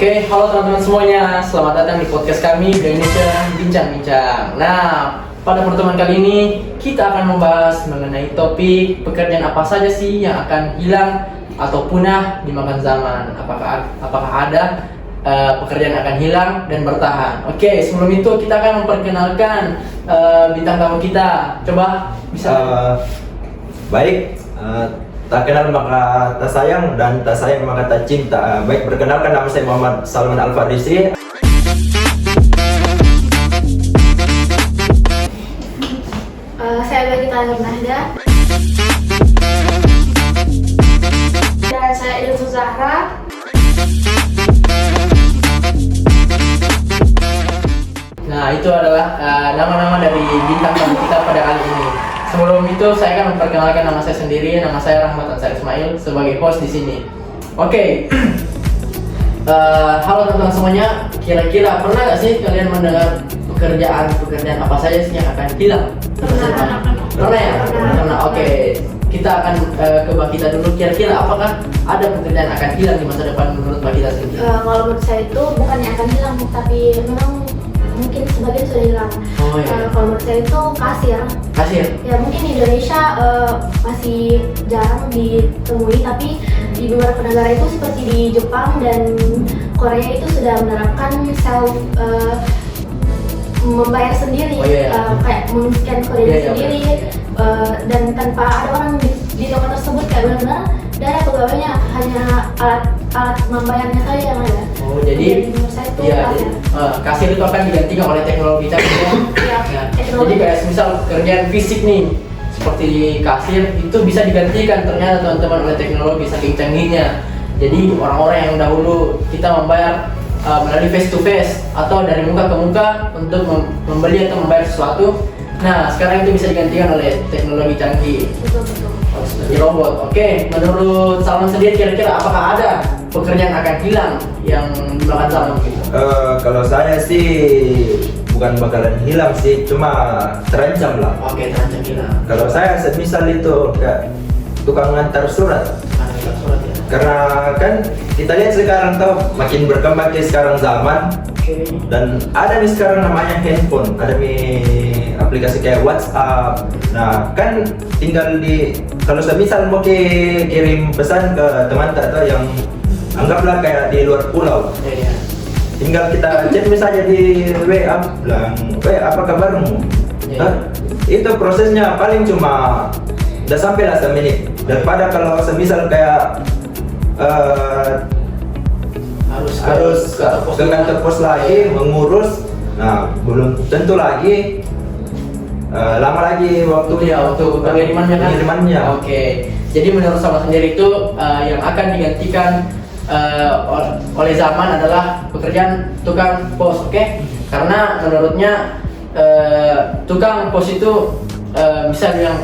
Oke, halo teman-teman semuanya. Selamat datang di podcast kami, Indonesia Bincang-Bincang. Nah, pada pertemuan kali ini kita akan membahas mengenai topik pekerjaan apa saja sih yang akan hilang atau punah dimakan zaman. Apakah ada pekerjaan akan hilang dan bertahan. Oke, sebelum itu kita akan memperkenalkan bintang tamu kita. Coba bisa. Baik. Tak kenal maka tak sayang dan tak sayang maka tak cinta. Baik, perkenalkan, nama saya Muhammad Salman Al-Farisi. Saya Bagita Nurmahda. Dan saya Ilham Zahra. Nah, itu adalah nama-nama dari bintang tamu kita pada kali ini. Sebelum itu saya akan memperkenalkan nama saya sendiri. Nama saya Rahmat Ansar Ismail sebagai host di sini. Oke. Halo teman-teman semuanya. Kira-kira pernah nggak sih kalian mendengar pekerjaan apa saja sih yang akan hilang? Pernah ya? Pernah. Oke. Kita akan ke Mbak Kita dulu. Kira-kira apakah ada pekerjaan akan hilang di masa depan menurut Mbak Kita sendiri? Kalau menurut saya itu bukannya akan hilang, tapi memang mungkin sebagian sudah hilang. Oh, iya. Kalau menurut saya itu kasir. Kasir? Ya mungkin di Indonesia masih jarang ditemui, tapi di beberapa negara itu seperti di Jepang dan Korea itu sudah menerapkan self membayar sendiri. Oh, iya. Kayak men-scan kode Iya, sendiri. Dan tanpa ada orang di toko tersebut, kayak benar-benar dari pegawainya, hanya alat membayarnya saja yang ada. Oh, jadi menurut saya itu iya, kasir. kasir itu akan digantikan oleh teknologi canggih. Iya, Ya. teknologi. Jadi kayak misal pekerjaan fisik nih seperti kasir itu bisa digantikan ternyata teman-teman oleh teknologi saking canggihnya. Jadi orang-orang yang dahulu kita membayar melalui face to face atau dari muka ke muka untuk membeli atau membayar sesuatu. Nah, sekarang itu bisa digantikan oleh teknologi canggih. Betul. Seperti robot. Oke, menurut Salman sendiri kira-kira apakah ada pekerjaan akan hilang yang dimakan zaman gitu? Kalau saya sih bukan bakalan hilang sih, cuma terancam lah. Oke, terancam hilang. Kalau saya semisal itu kayak tukang ngantar surat. Ada surat ya. Karena kan kita lihat sekarang tuh makin berkembang sekarang zaman. Oke. Dan ada nih sekarang namanya handphone, ada nih aplikasi kayak WhatsApp. Nah, kan tinggal kalau semisal mau kirim pesan ke teman atau yang anggaplah kayak di luar pulau, Iya. tinggal kita chat misalnya di WA, bilang, apa kabarmu? Iya. Hah? Itu prosesnya paling cuma udah sampai lah semenit. Daripada kalau semisal kayak harus ke kantor pos lagi mengurus, nah belum tentu lagi lama lagi waktu pengirimannya. Oke. Jadi menurut sama sendiri itu yang akan digantikan oleh zaman adalah pekerjaan tukang pos, oke? Karena menurutnya tukang pos itu bisa yang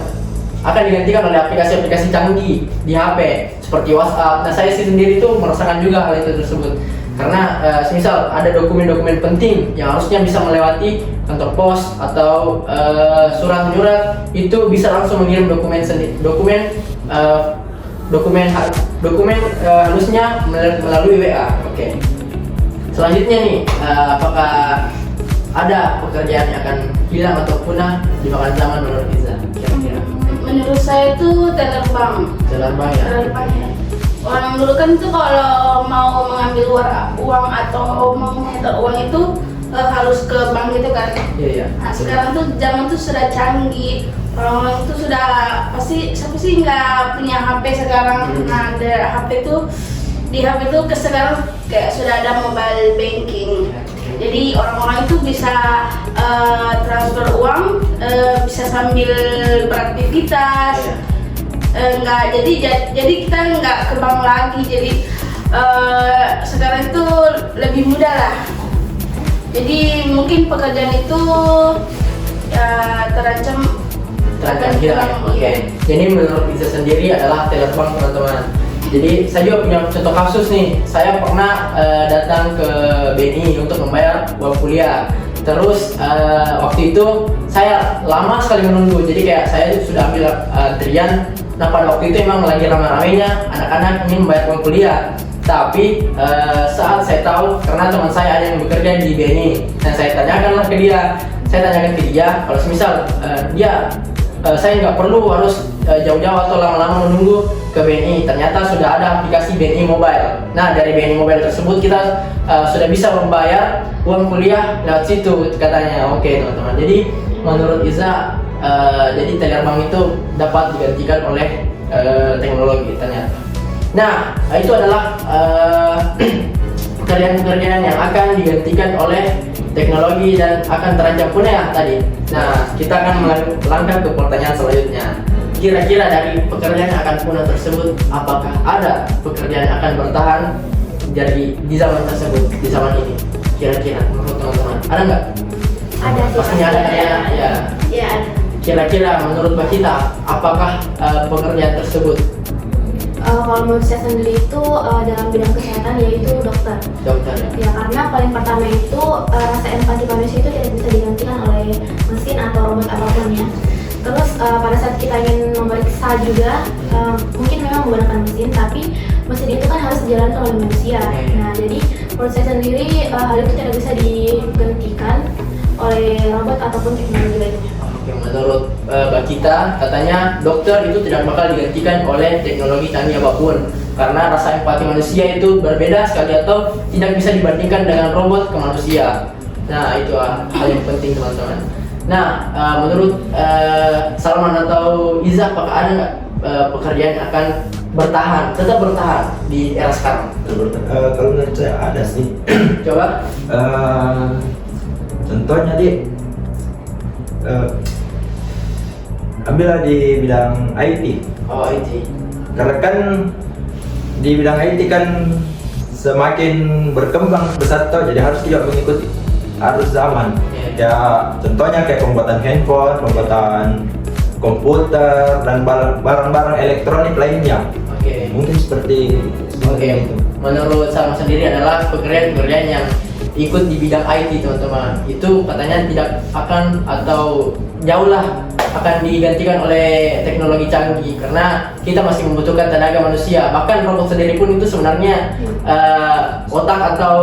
akan digantikan oleh aplikasi-aplikasi canggih di HP seperti WhatsApp. Nah, saya sendiri itu merasakan juga hal itu tersebut. Karena misal ada dokumen-dokumen penting yang harusnya bisa melewati kantor pos atau surat-surat, itu bisa langsung mengirim dokumen harusnya melalui WA. Oke. Selanjutnya nih, apakah ada pekerjaan yang akan hilang atau punah dimakan zaman menurut Iza? Kira-kira? Menurut saya itu terbang. Terbang ya. Orang dulu kan tuh kalau mau mengambil uang atau mau menyetor uang itu harus ke bank gitu kan. Iya. Nah, sekarang tuh zaman tuh sudah canggih. Orang-orang itu sudah siapa sih nggak punya HP sekarang. Nah, dari HP tuh di HP tuh sekarang kayak sudah ada mobile banking. Jadi orang-orang itu bisa transfer uang, bisa sambil beraktivitas. Enggak, jadi kita nggak ke bank lagi. Jadi sekarang itu lebih mudah lah. Jadi mungkin pekerjaan itu terancam hilang. Oke. Jadi menurut Iza sendiri adalah telepon, teman-teman. Jadi saya juga punya contoh kasus nih. Saya pernah datang ke BNI untuk membayar uang kuliah. Terus waktu itu saya lama sekali menunggu. Jadi kayak saya sudah ambil antrian. Nah, pada waktu itu emang lagi ramai-ramainya anak-anak ingin membayar uang kuliah. Tapi saat saya tahu, karena teman saya ada yang bekerja di BNI, dan saya tanyakan ke dia, kalau misal saya nggak perlu harus jauh-jauh atau lama-lama menunggu ke BNI. Ternyata sudah ada aplikasi BNI Mobile. Nah, dari BNI Mobile tersebut kita sudah bisa membayar uang kuliah lewat situ katanya. Oke, teman-teman. Jadi menurut Iza, jadi teller bank itu dapat digantikan oleh teknologi ternyata. Nah, itu adalah pekerjaan-pekerjaan yang akan digantikan oleh teknologi dan akan terancam punah tadi. Nah, kita akan melangkah ke pertanyaan selanjutnya. Kira-kira dari pekerjaan yang akan punah tersebut, apakah ada pekerjaan yang akan bertahan jadi di zaman tersebut, di zaman ini? Kira-kira menurut teman-teman, ada nggak? Ada sih. Pastinya ada ya. Ya ada. Kira-kira menurut Mbak Kita, apakah pekerjaan tersebut? Kalau menurut saya sendiri itu dalam bidang kesehatan yaitu dokter. Dokter ya? Ya, karena paling pertama itu rasa empati manusia itu tidak bisa digantikan oleh mesin atau robot apapun ya. Terus pada saat kita ingin memeriksa juga mungkin memang menggunakan mesin, tapi mesin itu kan harus dijalankan oleh manusia. Nah, jadi menurut saya sendiri hal itu tidak bisa digantikan oleh robot ataupun teknologi lainnya. Oke, menurut Mbak Kita, katanya dokter itu tidak bakal digantikan oleh teknologi canggih apapun, karena rasa empati manusia itu berbeda sekali atau tidak bisa dibandingkan dengan robot ke manusia. Nah, itu hal yang penting teman-teman. Nah, menurut Salman atau Iza, apakah ada nggak pekerjaan yang akan tetap bertahan di era sekarang? Kalau menurut saya ada sih. Coba. Contohnya ambillah di bidang IT. Oh, IT. Karena kan di bidang IT kan semakin berkembang pesat jadi harus juga mengikuti arus zaman. Ya contohnya kayak pembuatan handphone, pembuatan komputer dan barang-barang elektronik lainnya. Oke. Mungkin seperti itu. Menurut Salman sendiri adalah pekerjaan-pekerjaan yang ikut di bidang IT teman-teman, itu katanya tidak akan atau jauh lah akan digantikan oleh teknologi canggih, karena kita masih membutuhkan tenaga manusia. Bahkan robot sendiri pun itu sebenarnya otak atau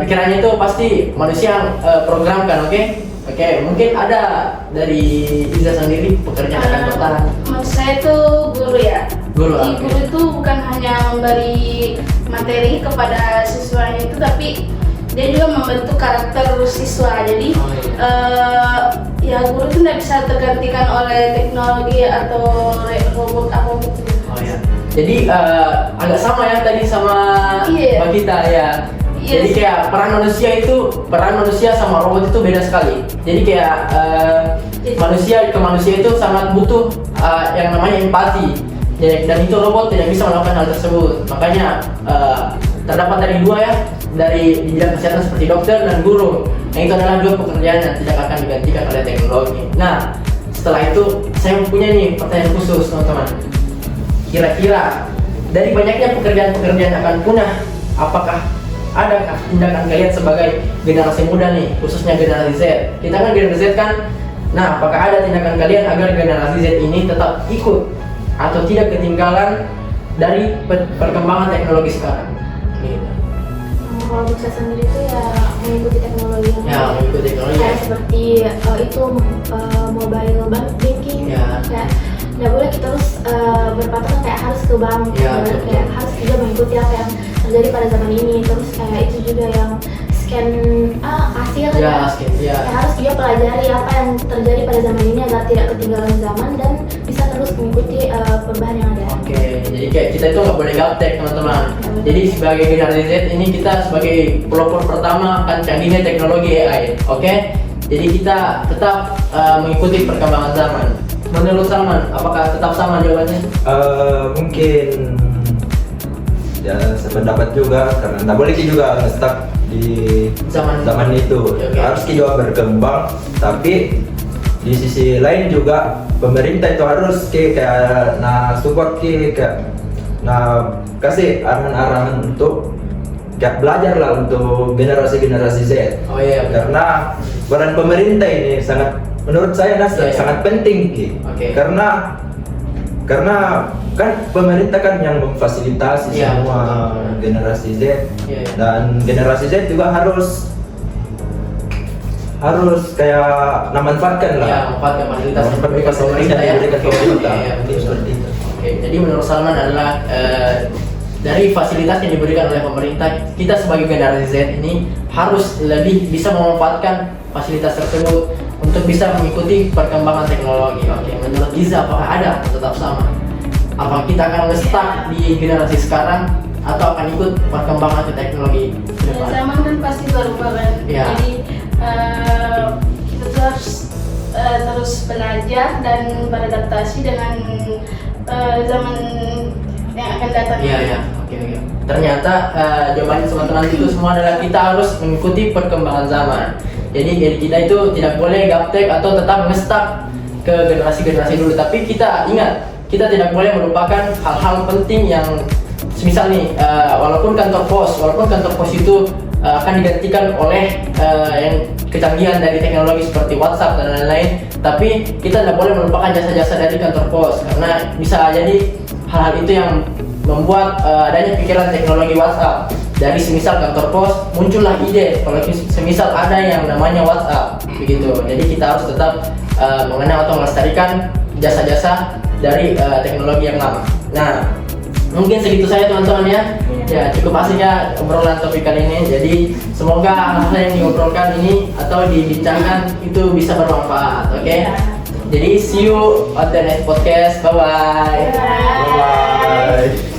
pikirannya itu pasti manusia yang programkan. Oke, mungkin ada dari Iza sendiri pekerjaan akan bertahan. Menurut saya itu guru ya. Guru itu bukan hanya memberi materi kepada siswanya itu, tapi dia juga membentuk karakter siswa. Jadi ya guru itu tidak bisa tergantikan oleh teknologi atau robot apapun. Oh ya. Jadi agak sama ya tadi sama Mbak Kita ya. Jadi kayak peran manusia sama robot itu beda sekali. Jadi kayak manusia ke manusia itu sangat butuh yang namanya empati. Dan itu robot tidak bisa melakukan hal tersebut. Makanya terdapat dari dua ya, dari di bidang kesehatan seperti dokter dan guru. Yang itu adalah dua pekerjaan yang tidak akan digantikan oleh teknologi. Nah, setelah itu saya punya nih pertanyaan khusus teman-teman. Kira-kira dari banyaknya pekerjaan-pekerjaan yang akan punah, apakah adakah tindakan kalian sebagai generasi muda nih, khususnya generasi Z? Kita kan generasi Z kan. Nah, apakah ada tindakan kalian agar generasi Z ini tetap ikut atau tidak ketinggalan dari perkembangan teknologi sekarang? Gitu. Kalau untuk saya sendiri itu ya mengikuti teknologi yang Ya, mengikuti teknologi. kayak seperti itu mobile banking. Ya. Kayak nggak boleh kita terus berpatokan kayak harus ke bank, Ya, kayak betul. harus juga mengikuti apa yang terjadi pada zaman ini. Terus kayak itu juga yang scan hasil Ya, ya. scan, ya. Kayak harus juga pelajari apa yang terjadi pada zaman ini agar tidak ketinggalan zaman dan bisa terus mengikuti perubahan yang ada. Oke, jadi kayak kita itu nggak boleh gaptek teman-teman. Jadi sebagai generasi Z ini kita sebagai pelopor pertama akan canggihnya teknologi AI. Oke, jadi kita tetap mengikuti perkembangan zaman. Menurut Salman, apakah tetap sama jawabannya? Mungkin ya sependapat juga, karena nggak boleh juga nge-stuck di zaman itu. Oke. Harus juga berkembang, tapi di sisi lain juga pemerintah itu harus kayak support kayak kasih arahan-arahan untuk kayak belajar lah untuk generasi Z. Oh iya. Karena peran pemerintah ini menurut saya Iya. sangat penting Ki. Oke. Karena karena kan pemerintah kan yang memfasilitasi Iya. semua generasi Z Iya, iya. dan generasi Z juga harus kayak memanfaatkan lah. Ya, manfaatkan fasilitas yang Manfaatkan diberikan fasilitas pemerintah yang ya. diberikan pemerintah. Iya, betul. Seperti itu. Oke, jadi menurut Salman adalah dari fasilitas yang diberikan oleh pemerintah, kita sebagai generasi Z ini harus lebih bisa memanfaatkan fasilitas tersebut untuk bisa mengikuti perkembangan teknologi. Oke, menurut Giza apakah ada atau tetap sama? Apa kita akan nge-stuck di generasi sekarang atau akan ikut perkembangan ke teknologi ke depan? Zaman kan pasti berubah kan. Iya. Jadi kita tuh harus terus belajar dan beradaptasi dengan zaman yang akan datang. Iya, iya. Oke, oke. Ternyata jawaban teman-teman itu semua adalah kita harus mengikuti perkembangan zaman. Jadi kita itu tidak boleh gaptek atau tetap nge-stuck ke generasi-generasi dulu. Tapi kita ingat, kita tidak boleh melupakan hal-hal penting yang semisal nih, walaupun kantor pos itu akan digantikan oleh yang kecanggihan dari teknologi seperti WhatsApp dan lain-lain, tapi kita tidak boleh melupakan jasa-jasa dari kantor pos karena bisa jadi hal-hal itu yang membuat adanya pikiran teknologi WhatsApp. Dari semisal kantor pos muncullah ide kalau semisal ada yang namanya WhatsApp begitu. Jadi kita harus tetap mengenal atau melestarikan jasa-jasa dari teknologi yang lama. Nah, mungkin segitu saja teman-teman ya. Ya, cukup asik ya obrolan topik kali ini. Jadi semoga hal-hal yang diobrolkan ini atau dibincangkan itu bisa bermanfaat. Oke. Jadi see you on the next podcast. Bye bye. Bye.